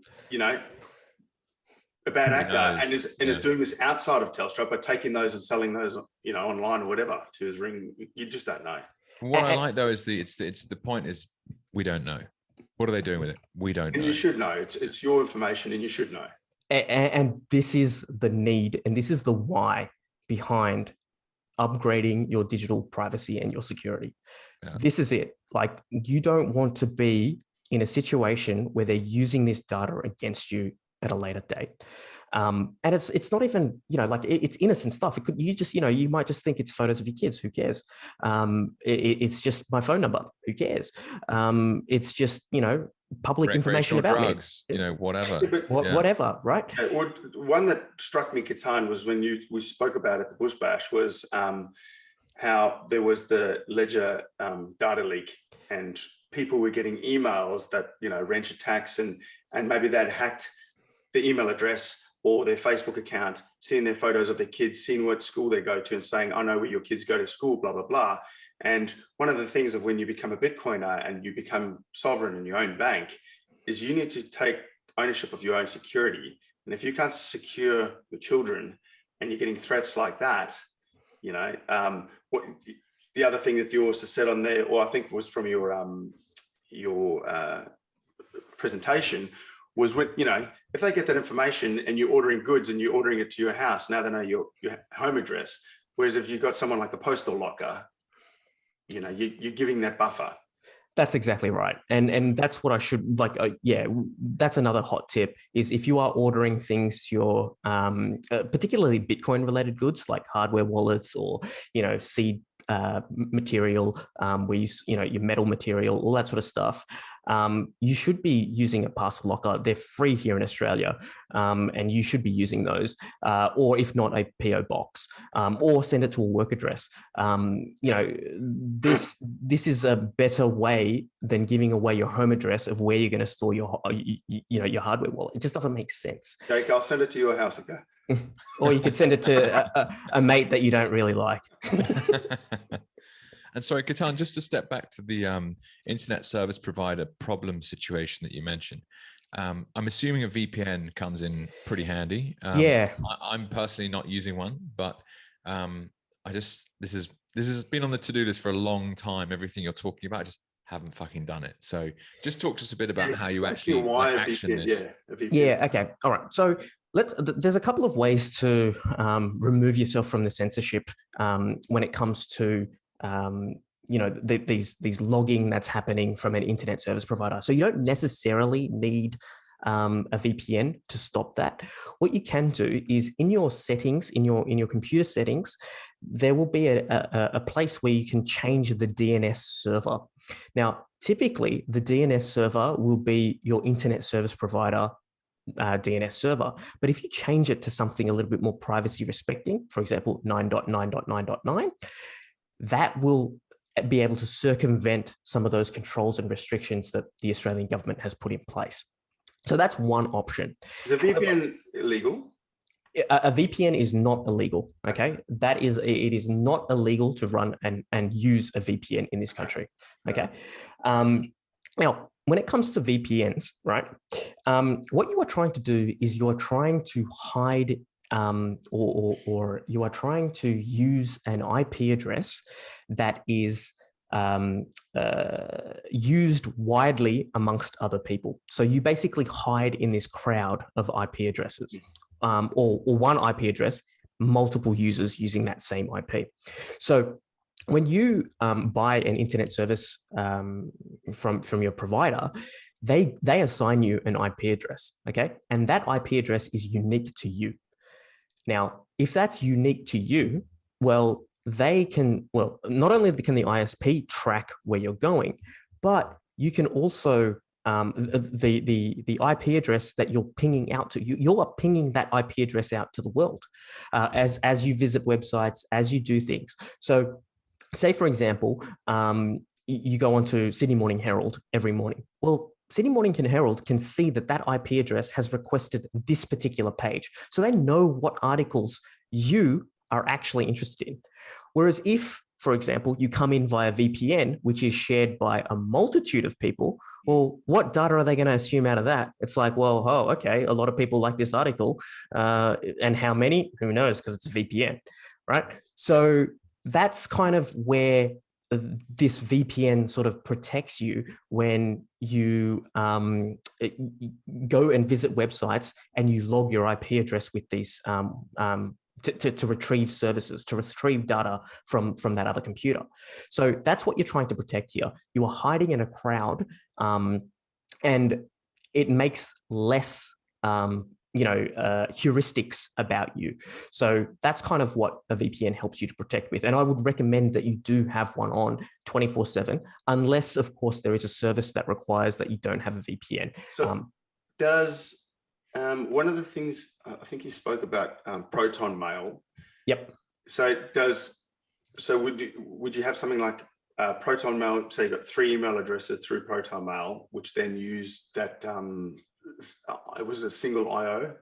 a bad actor and is doing this outside of Telstra, but taking those and selling those, online or whatever to his ring. You just don't know. What I like though is the point is we don't know. What are they doing with it? We don't know. And you should know. It's your information and you should know. And this is the need and this is the why behind upgrading your digital privacy and your security. Yeah. This is it. Like you don't want to be in a situation where they're using this data against you at a later date. And it's not even, it's innocent stuff. It could, you might just think it's photos of your kids. Who cares? It's just my phone number. Who cares? It's just, public information about drugs, me. Whatever. Whatever, right? One that struck me, Ketan, was when we spoke about at the Bush Bash was how there was the Ledger data leak and people were getting emails that, wrench attacks and maybe they'd hacked the email address or their Facebook account, seeing their photos of their kids, seeing what school they go to and saying, I know where your kids go to school, blah, blah, blah. And one of the things of when you become a Bitcoiner and you become sovereign in your own bank is you need to take ownership of your own security. And if you can't secure your children and you're getting threats like that, what the other thing that you also said on there, or I think was from your presentation, was when, if they get that information and you're ordering goods and you're ordering it to your house, now they know your home address. Whereas if you've got someone like a postal locker, you're giving that buffer. That's exactly right. And that's what I should like. That's another hot tip is if you are ordering things to your, particularly Bitcoin related goods like hardware wallets or, seed material, where your metal material, all that sort of stuff. You should be using a parcel locker. They're free here in Australia, and you should be using those, or if not, a PO box, or send it to a work address. This is a better way than giving away your home address of where you're going to store your hardware wallet. It just doesn't make sense. Jake, I'll send it to your house, okay? Or you could send it to a mate that you don't really like. And sorry, Ketan, just to step back to the internet service provider problem situation that you mentioned. I'm assuming a VPN comes in pretty handy. I'm personally not using one, but this has been on the to-do list for a long time. Everything you're talking about, I just haven't fucking done it. So just talk to us a bit about how you actually action this. Yeah. Okay. All right. So there's a couple of ways to remove yourself from the censorship when it comes to these logging that's happening from an internet service provider. So you don't necessarily need a VPN to stop that. What you can do is in your settings, in your computer settings, there will be a place where you can change the DNS server. Now, typically the DNS server will be your internet service provider DNS server. But if you change it to something a little bit more privacy respecting, for example, 9.9.9.9, that will be able to circumvent some of those controls and restrictions that the Australian government has put in place. So that's one option. Is a VPN illegal? A VPN is not illegal. Okay, it is not illegal to run and use a VPN in this country. Okay, now when it comes to VPNs, right? What you are trying to do is you are trying to hide or you are trying to use an IP address that is used widely amongst other people. So you basically hide in this crowd of IP addresses, or one IP address, multiple users using that same IP. So when you buy an internet service from your provider, they assign you an IP address, okay? And that IP address is unique to you. Now, if that's unique to you, well, not only can the ISP track where you're going, but you can also, the IP address that you're pinging out to, you are pinging that IP address out to the world as you visit websites, as you do things. So say, for example, you go onto Sydney Morning Herald every morning. Well, Sydney Morning Herald can see that IP address has requested this particular page. So they know what articles you are actually interested in. Whereas if, for example, you come in via VPN, which is shared by a multitude of people, well, what data are they going to assume out of that? It's like, well, okay, a lot of people like this article. And how many? Who knows? Because it's a VPN, right? So that's kind of where this VPN sort of protects you when you go and visit websites and you log your IP address with these to retrieve services, to retrieve data from that other computer. So that's what you're trying to protect here. You are hiding in a crowd, and it makes less heuristics about you. So that's kind of what a VPN helps you to protect with. And I would recommend that you do have one on 24/7, unless, of course, there is a service that requires that you don't have a VPN. So does one of the things, I think you spoke about Proton Mail. Yep. So would you have something like Proton Mail? So you've got 3 email addresses through Proton Mail, which then use that. It was a single IO.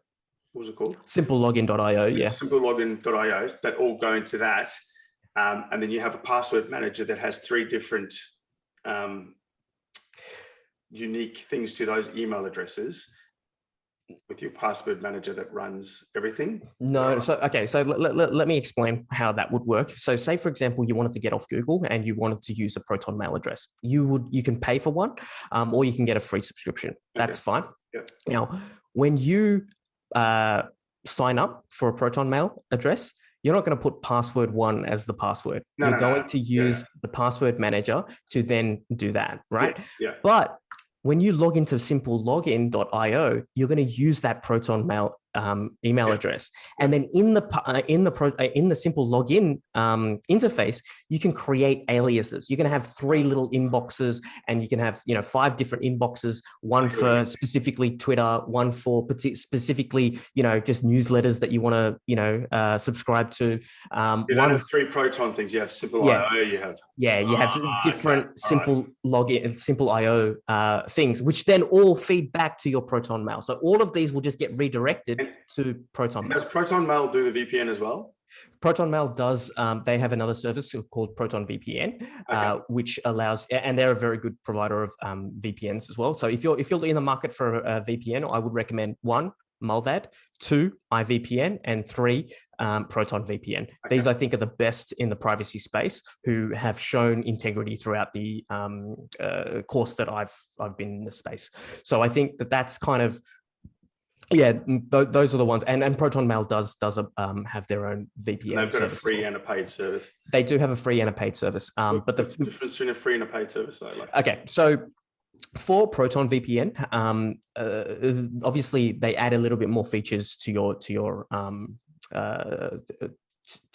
What was it called? Simplelogin.io. Yeah. Simplelogin.io that all go into that. And then you have a password manager that has 3 different unique things to those email addresses. with your password manager that runs everything? No. So let me explain how that would work. So say, for example, you wanted to get off Google and you wanted to use a Proton mail address. You can pay for one, or you can get a free subscription. That's fine. Yeah. Now, when you sign up for a Proton mail address, you're not going to put password 1 as the password. You're going to use the password manager to then do that, right? Yeah. But when you log into simplelogin.io, you're going to use that Proton mail email address, and then in the simple login interface, you can create aliases. You can have 3 little inboxes, and you can have 5 different inboxes. One for specifically Twitter, one for specifically just newsletters that you want to subscribe to. You don't have 3 Proton things. You have simple IO. You have different simple login, simple IO things, which then all feed back to your Proton mail. So all of these will just get redirected to Proton Mail. Does Proton Mail do the VPN as well? Proton Mail does. They have another service called Proton VPN, which allows, and they're a very good provider of VPNs as well. So if you're in the market for a VPN, I would recommend 1, Mullvad, 2, iVPN, and 3, Proton VPN. These, I think, are the best in the privacy space, who have shown integrity throughout the course that I've been in the space. So I think that's kind of, those are the ones, and Proton Mail does have their own VPN. They've got a free and a paid service. They do have a free and a paid service. But what's the difference between a free and a paid service, though? Okay, so for Proton VPN, obviously they add a little bit more features to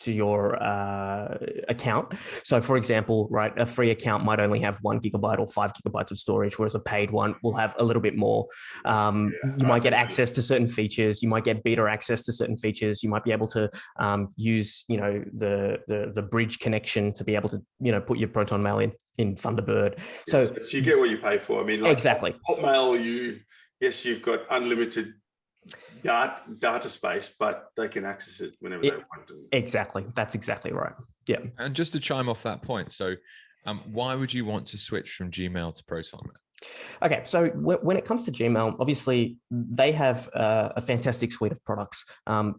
your account. So for example, right, a free account might only have 1 gigabyte or 5 gigabytes of storage, whereas a paid one will have a little bit more. You might get access to certain features. You might get beta access to certain features. You might be able to use, the bridge connection to be able to, put your Proton Mail in Thunderbird. So you get what you pay for. I mean, exactly. Hotmail, you've got unlimited data space, but they can access it whenever they want to. Exactly. That's exactly right. Yeah. And just to chime off that point, so why would you want to switch from Gmail to Proton Mail? Okay, so when it comes to Gmail, obviously they have a fantastic suite of products.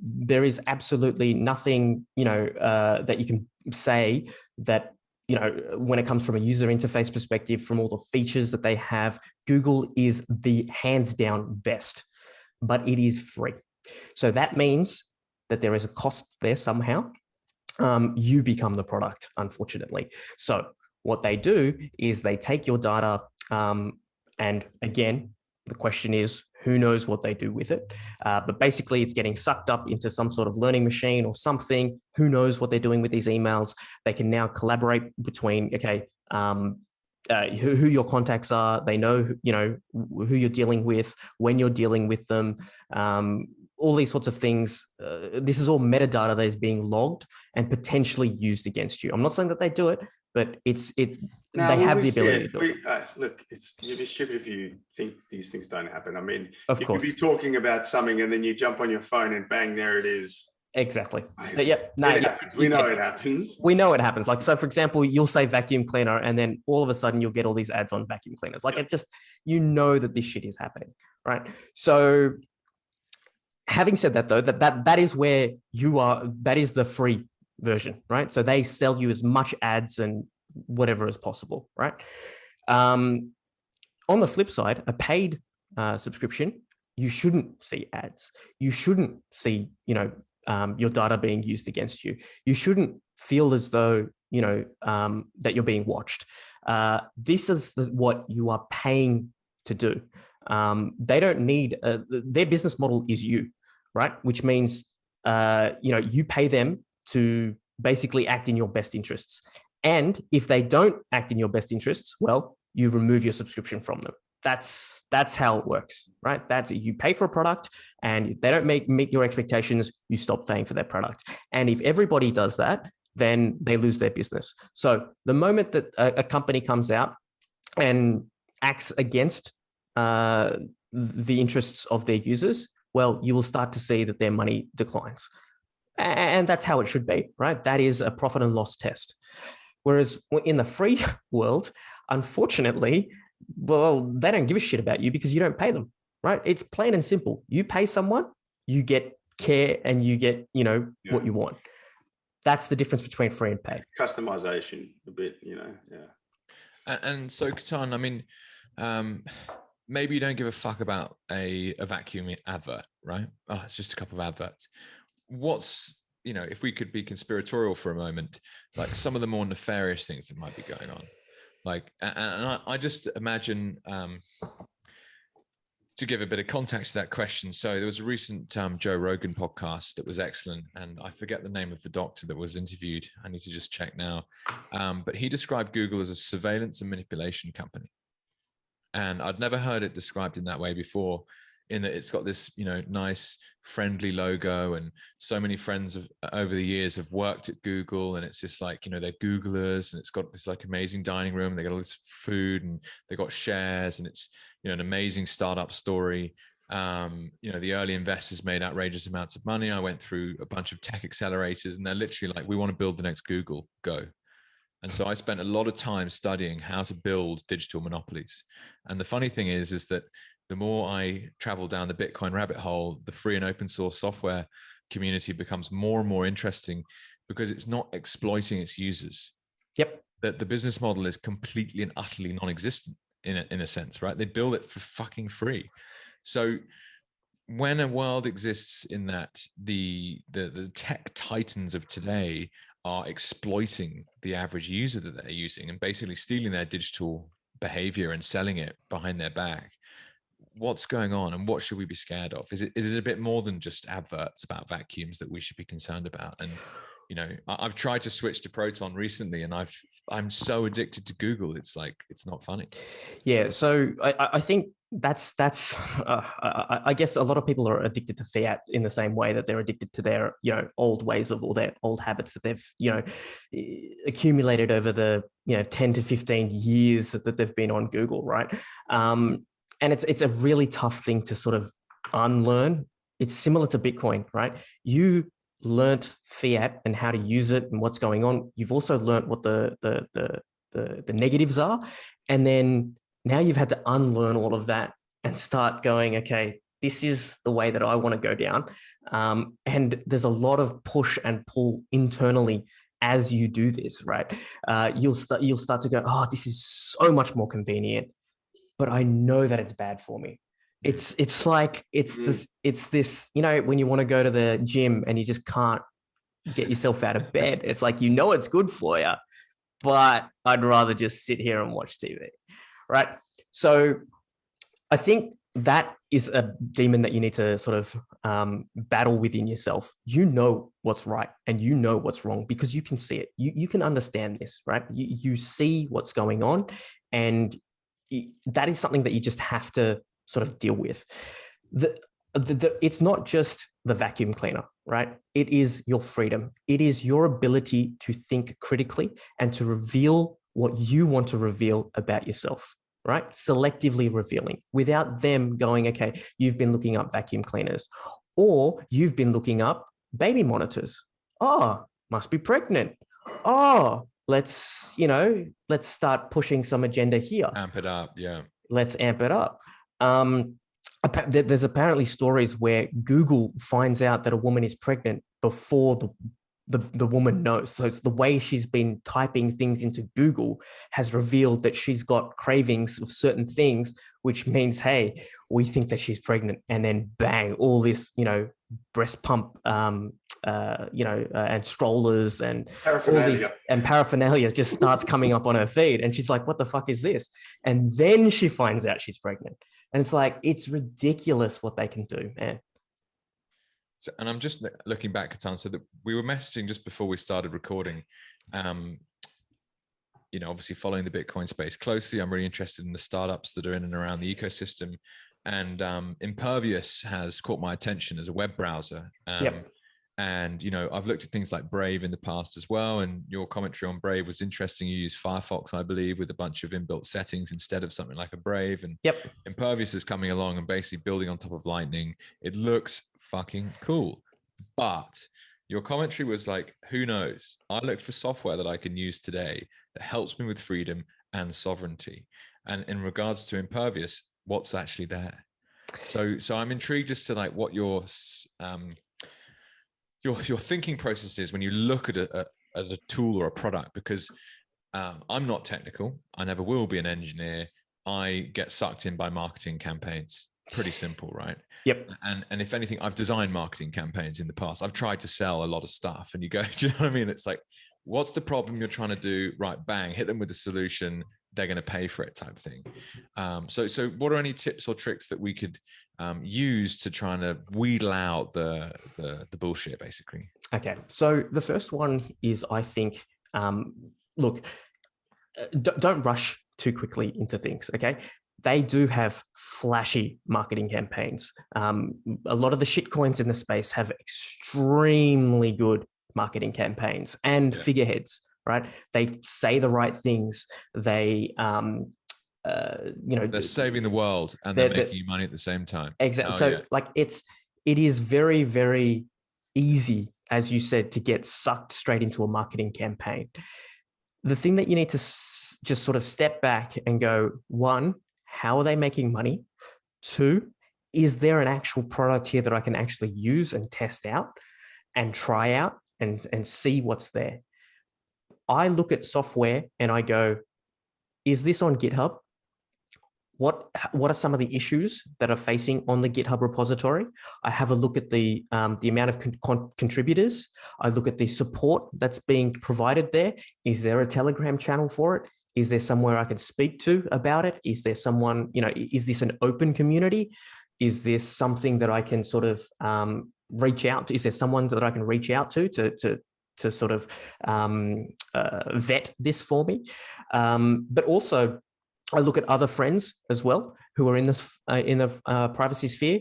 There is absolutely nothing, that you can say that, when it comes from a user interface perspective, from all the features that they have, Google is the hands down best. But it is free. So that means that there is a cost there somehow. You become the product, unfortunately. So what they do is they take your data, and again, the question is, who knows what they do with it? But basically, it's getting sucked up into some sort of learning machine or something. Who knows what they're doing with these emails? They can now collaborate between, who your contacts are. They know, who you're dealing with, when you're dealing with them, all these sorts of things. This is all metadata that is being logged and potentially used against you. I'm not saying that they do it, but they have the ability to do it. Look, you'd be stupid if you think these things don't happen. I mean, of course, could be talking about something and then you jump on your phone and bang, there it is. Exactly. It happens. We know it happens. We know it happens. Like, so for example, you'll say vacuum cleaner, and then all of a sudden you'll get all these ads on vacuum cleaners. Like, it just, that this shit is happening, right? So having said that, though, that is where you are, that is the free version, right? So they sell you as much ads and whatever as possible, right? On the flip side, a paid subscription, you shouldn't see ads. You shouldn't see, your data being used against you. You shouldn't feel as though, that you're being watched. This is what you are paying to do. They don't need, their business model is you, right? Which means, you pay them to basically act in your best interests. And if they don't act in your best interests, well, you remove your subscription from them. That's how it works, right? That's, you pay for a product, and if they don't meet your expectations, you stop paying for their product. And if everybody does that, then they lose their business. So the moment that a company comes out and acts against the interests of their users, well, you will start to see that their money declines. And that's how it should be, right? That is a profit and loss test. Whereas in the free world, unfortunately, well, they don't give a shit about you because you don't pay them. right? It's plain and simple. You pay someone, you get care, and you get, what you want. That's the difference between free and paid. Customization a bit, And so, Ketan, I mean, maybe you don't give a fuck about a vacuum advert, right? Oh, it's just a couple of adverts. What's, if we could be conspiratorial for a moment, like some of the more nefarious things that might be going on, like, and I just imagine, to give a bit of context to that question. So there was a recent Joe Rogan podcast that was excellent. And I forget the name of the doctor that was interviewed. I need to just check now. But he described Google as a surveillance and manipulation company. And I'd never heard it described in that way before, in that it's got this, nice, friendly logo. And so many friends over the years have worked at Google. And it's just like, they're Googlers, and it's got this like amazing dining room. They got all this food, and they got shares, and it's, an amazing startup story. The early investors made outrageous amounts of money. I went through a bunch of tech accelerators, and they're literally like, we want to build the next Google, go. And so I spent a lot of time studying how to build digital monopolies. And the funny thing is that the more I travel down the Bitcoin rabbit hole, the free and open source software community becomes more and more interesting, because it's not exploiting its users. Yep. That the business model is completely and utterly non-existent in a sense, right? They build it for fucking free. So when a world exists in that the tech titans of today are exploiting the average user that they're using and basically stealing their digital behavior and selling it behind their back, what's going on, and what should we be scared of? Is it a bit more than just adverts about vacuums that we should be concerned about? And I've tried to switch to Proton recently, and I'm so addicted to Google. It's like, it's not funny. Yeah. So I think that's I guess a lot of people are addicted to fiat in the same way that they're addicted to their, old ways of, or their old habits that they've, accumulated over the, 10 to 15 years that they've been on Google. Right. And it's a really tough thing to sort of unlearn. It's similar to Bitcoin, right? You learnt fiat and how to use it and what's going on. You've also learnt what the negatives are, and then now you've had to unlearn all of that and start going, okay, this is the way that I want to go down. And there's a lot of push and pull internally as you do this, right? You'll start to go, oh, this is so much more convenient, but I know that it's bad for me. It's this, when you want to go to the gym and you just can't get yourself out of bed. It's like, it's good for you, but I'd rather just sit here and watch TV, right? So I think that is a demon that you need to sort of battle within yourself. You know what's right and you know what's wrong because you can see it. You can understand this, right? You see what's going on, and that is something that you just have to sort of deal with. It's not just the vacuum cleaner, right? It is your freedom. It is your ability to think critically and to reveal what you want to reveal about yourself, right? Selectively revealing without them going, okay, you've been looking up vacuum cleaners, or you've been looking up baby monitors. Oh, must be pregnant. Oh, let's start pushing some agenda here. Amp it up. Yeah. Let's amp it up. There's apparently stories where Google finds out that a woman is pregnant before the woman knows. So it's the way she's been typing things into Google has revealed that she's got cravings of certain things, which means, hey, we think that she's pregnant. And then bang, all this, breast pump, and strollers and paraphernalia just starts coming up on her feed. And she's like, what the fuck is this? And then she finds out she's pregnant. And it's like, it's ridiculous what they can do, man. So, and I'm just looking back at time. So that we were messaging just before we started recording, obviously following the Bitcoin space closely. I'm really interested in the startups that are in and around the ecosystem. And Impervious has caught my attention as a web browser. Yep. And, I've looked at things like Brave in the past as well. And your commentary on Brave was interesting. You use Firefox, I believe, with a bunch of inbuilt settings instead of something like a Brave. And yep. Impervious is coming along and basically building on top of Lightning. It looks fucking cool. But your commentary was like, who knows? I looked for software that I can use today that helps me with freedom and sovereignty. And in regards to Impervious, what's actually there? So I'm intrigued as to like what your thinking process is when you look at a tool or a product, because I'm not technical. I never will be an engineer. I get sucked in by marketing campaigns. Pretty simple, right? Yep. And if anything, I've designed marketing campaigns in the past. I've tried to sell a lot of stuff, and you go, do you know what I mean? It's like, what's the problem you're trying to do? Right, bang, hit them with the solution. They're going to pay for it, type thing. So what are any tips or tricks that we could use to try and wheedle out the bullshit, basically? Okay. So the first one is, I think, look, don't rush too quickly into things. Okay. They do have flashy marketing campaigns. A lot of the shitcoins in the space have extremely good marketing campaigns and figureheads, right? They say the right things. They, they're saving the world and they're making you money at the same time. Exactly. So like it is very, very easy, as you said, to get sucked straight into a marketing campaign. The thing that you need to just sort of step back and go, one, how are they making money? Two, is there an actual product here that I can actually use and test out and try out and see what's there? I look at software and I go, is this on GitHub? What are some of the issues that are facing on the GitHub repository? I have a look at the amount of contributors. I look at the support that's being provided there. Is there a Telegram channel for it? Is there somewhere I can speak to about it? Is there someone, is this an open community? Is this something that I can sort of reach out to? Is there someone that I can reach out to sort of vet this for me? But also, I look at other friends as well who are in this in the privacy sphere.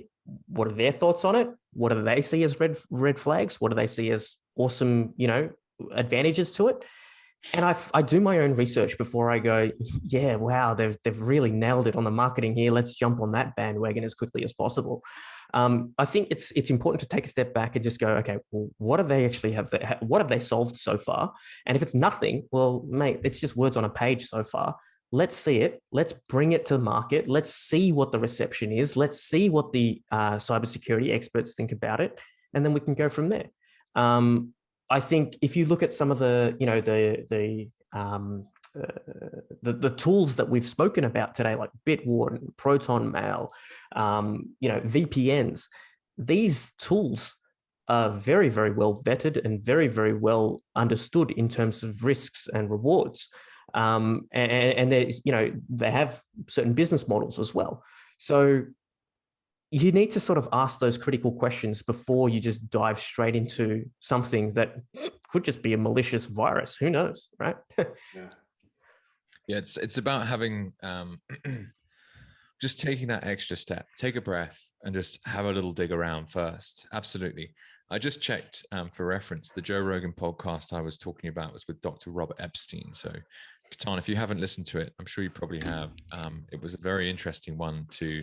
What are their thoughts on it? What do they see as red flags? What do they see as awesome, advantages to it? And I do my own research before I go, yeah, wow, they've really nailed it on the marketing here. Let's jump on that bandwagon as quickly as possible. I think it's important to take a step back and just go, okay, well, what do they actually have? What have they solved so far? And if it's nothing, well, mate, it's just words on a page so far. Let's see it. Let's bring it to market. Let's see what the reception is. Let's see what the cybersecurity experts think about it, and then we can go from there. I think if you look at some of the tools that we've spoken about today, like Bitwarden, Proton Mail, VPNs, these tools are very, very well vetted and very, very well understood in terms of risks and rewards. And they have certain business models as well. So you need to sort of ask those critical questions before you just dive straight into something that could just be a malicious virus. Who knows, right? Yeah, it's about having just taking that extra step, take a breath and just have a little dig around first. Absolutely. I just checked for reference, the Joe Rogan podcast I was talking about was with Dr. Robert Epstein. So Ketan, if you haven't listened to it, I'm sure you probably have. It was a very interesting one to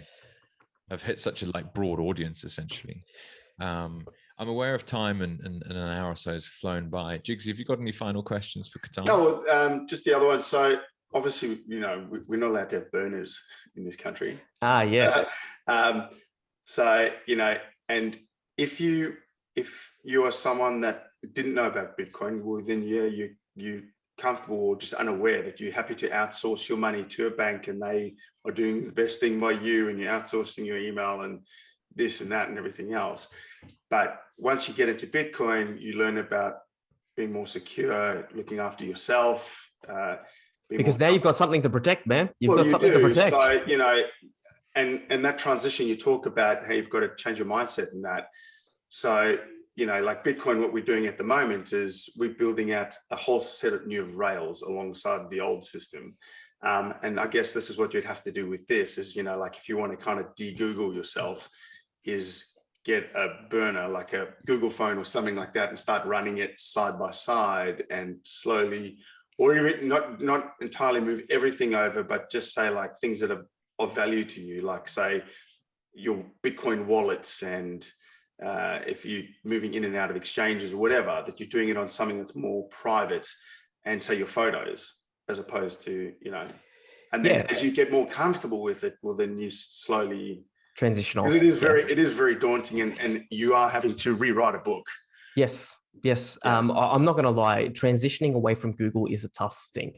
have hit such a broad audience, essentially. I'm aware of time and an hour or so has flown by. Jigs, have you got any final questions for Ketan? No, just the other one. So obviously, we're not allowed to have burners in this country. Yes. So, and if you are someone that didn't know about Bitcoin, well, then you comfortable or just unaware that you're happy to outsource your money to a bank and they are doing the best thing by you and you're outsourcing your email and this and that and everything else. But once you get into Bitcoin, you learn about being more secure, looking after yourself. Because now you've got something to protect, man. You've got something to protect. So, and that transition you talk about, how you've got to change your mindset in that. So, like Bitcoin, what we're doing at the moment is we're building out a whole set of new rails alongside the old system. And I guess this is what you'd have to do with this is, like if you want to kind of de-Google yourself, is get a burner, like a Google phone or something like that and start running it side by side and slowly, or even not entirely move everything over, but just say like things that are of value to you, like say your Bitcoin wallets and if you're moving in and out of exchanges or whatever, that you're doing it on something that's more private and say your photos as opposed to, and then as you get more comfortable with it, well, then you slowly transition off. It is very daunting, and you are having to rewrite a book. Yes. Yeah. I'm not going to lie. Transitioning away from Google is a tough thing.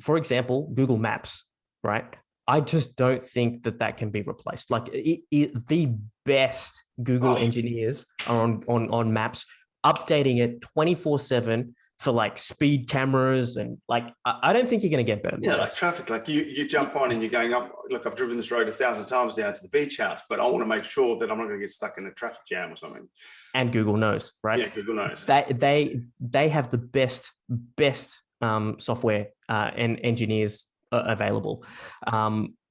For example, Google Maps, right? I just don't think that can be replaced. Like the best Google engineers are on Maps, updating it 24/7 for like speed cameras, and like I don't think you're going to get better. Like traffic. Like you jump on and you're going up. Look, I've driven this road 1,000 times down to the beach house, but I want to make sure that I'm not going to get stuck in a traffic jam or something. And Google knows, right? Yeah, Google knows. They have the best software and engineers available.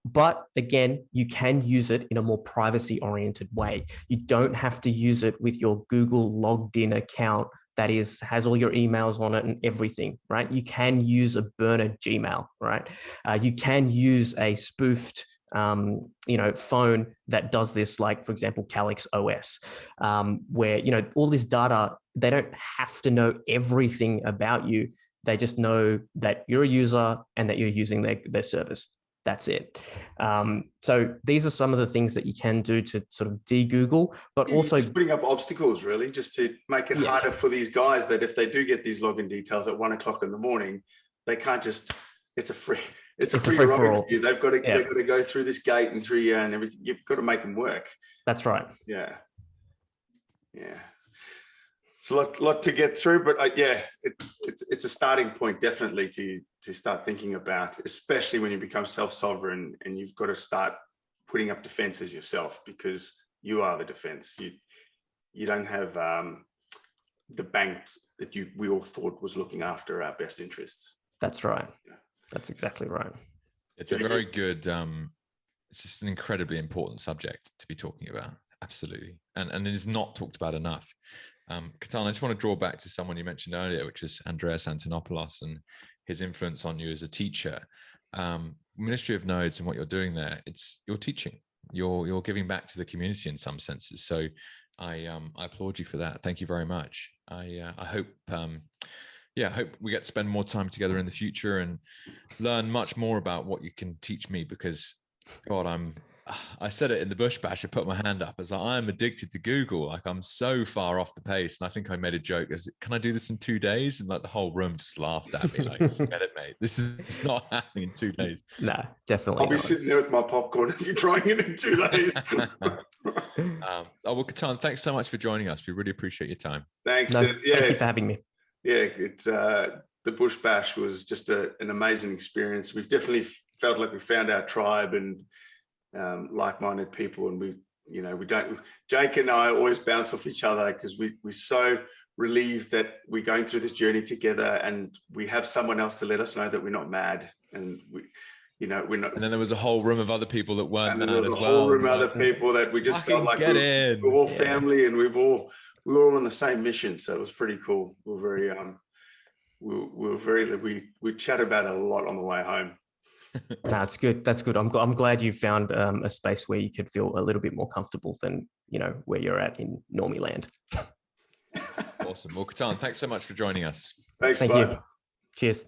But again, you can use it in a more privacy-oriented way. You don't have to use it with your Google logged-in account that has all your emails on it and everything, right? You can use a burner Gmail, right? You can use a spoofed phone that does this, like, for example, Calyx OS, where, all this data, they don't have to know everything about you. They just know that you're a user and that you're using their service. That's it. So these are some of the things that you can do to sort of de-Google, but also just putting up obstacles, really, just to make it harder for these guys, that if they do get these login details at 1 o'clock in the morning, they can't just, it's a free login for you. They've got to go through this gate and through and everything. You've got to make them work. That's right. Yeah. It's a lot to get through, but it's a starting point, definitely, to start thinking about, especially when you become self-sovereign and you've got to start putting up defenses yourself, because you are the defense. You don't have the banks that we all thought was looking after our best interests. That's right. Yeah. That's exactly right. It's a very good, it's just an incredibly important subject to be talking about. Absolutely. And it is not talked about enough. Ketan, I just want to draw back to someone you mentioned earlier, which is Andreas Antonopoulos and his influence on you as a teacher. Ministry of Nodes and what you're doing there, you're teaching, you're giving back to the community in some senses. So I applaud you for that. Thank you very much. I hope hope we get to spend more time together in the future and learn much more about what you can teach me, because God, I said it in the Bush Bash. I put my hand up as I'm addicted to Google. Like, I'm so far off the pace. And I think I made a joke as, can I do this in 2 days? And like the whole room just laughed at me. Like, forget it, mate. It's not happening in 2 days. No, definitely I'll be sitting there with my popcorn if you're trying it in 2 days. Well, Ketan, thanks so much for joining us. We really appreciate your time. Thanks. Thank you for having me. Yeah, it's the Bush Bash was just an amazing experience. We've definitely felt like we found our tribe and like-minded people, and Jake and I always bounce off each other, because we're so relieved that we're going through this journey together, and we have someone else to let us know that we're not mad, and we're not. And then there was a whole room of other people that weren't mad as well. There was a whole room of other people that we just felt like we're all family, and we were all on the same mission. So it was pretty cool. We chat about it a lot on the way home. That's good. That's good. I'm glad you found a space where you could feel a little bit more comfortable than, where you're at in normie land. Awesome. Well, Ketan, thanks so much for joining us. Thank you. Cheers.